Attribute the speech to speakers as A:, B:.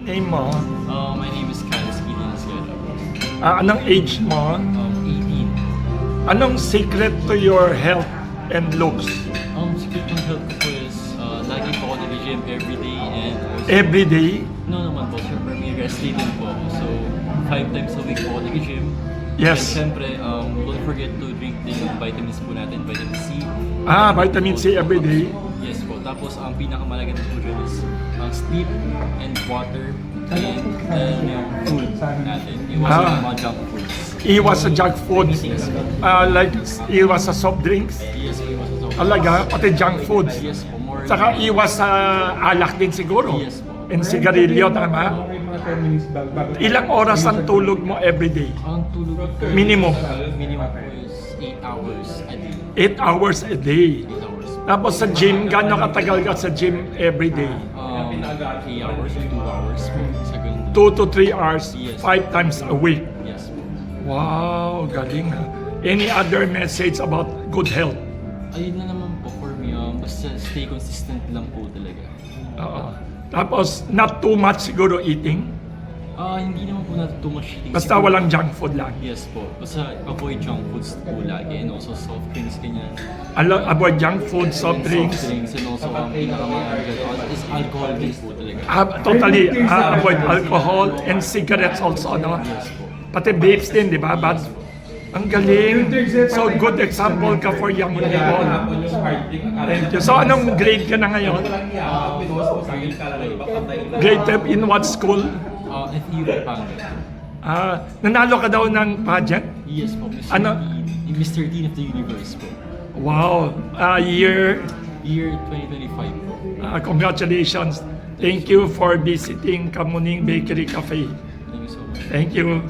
A: Name mo?
B: My name is Kyle Skidinsgara.
A: Anong age mo?
B: 18.
A: Anong secret to your health and looks?
B: Secret ng health ko po is lagi po ako nag-gym everyday and also...
A: Every day?
B: No naman po, sir. May rest day din po ako. So, 5 times a week po ako nag-gym.
A: Yes.
B: And syempre, don't forget to drink din yung vitamins po natin, vitamin C.
A: Vitamin C every day.
B: Yes po. Tapos, ang pinakamalaga po dyan is sleep and water and yung food natin. Iwasan yung mga junk foods.
A: Iwas sa junk foods.
B: Yes po.
A: Like, iwas sa soft drinks.
B: Yes po, iwasan sa
A: Alaga, pati junk foods.
B: Yes po, more...
A: Saka iwas sa alak din siguro.
B: Yes po.
A: And sigarilyo, tama? Ilang oras ang tulog mo every day?
B: Ang tulog ko
A: Minimum.
B: minimum po is 8 hours a day.
A: 8 hours a day.
B: 8 hours.
A: Tapos sa gym, gano'n katagal ka sa gym every day?
B: 3 hours or 2 hours po. Sa ganun.
A: 2 to 3 hours,
B: Yes.
A: 5 times a week.
B: Yes po.
A: Wow, galing ha. Any other message about good health?
B: Ayun na naman po for me. Basta stay consistent lang po talaga.
A: Oo. Tapos, not too much siguro eating.
B: Hindi naman po natin too much eating.
A: Basta
B: Siguro-
A: walang junk food lang.
B: Yes po. Basta avoid junk foods po lagi and also soft drinks ganyan.
A: Avoid junk food, soft
B: And
A: drinks.
B: Soft drinks and also ang pinakamayaan is alcohol din po talaga.
A: Totally avoid alcohol and cigarettes also, no?
B: Yes po.
A: Pati vapes din, di ba? But, ang galing. So, good example ka for young people. Thank you. So, anong grade ka na ngayon? Grade 10 in what school?
B: FEU Pampanga.
A: Nanalo ka daw ng pageant?
B: Yes po, Mr.
A: Ano?
B: Dean. Mr. Dean of the Universe po.
A: Wow. Year.
B: Year 2025 po.
A: Congratulations. Thank you for visiting Kamuning Bakery Cafe.
B: Thank you so much.
A: Thank you.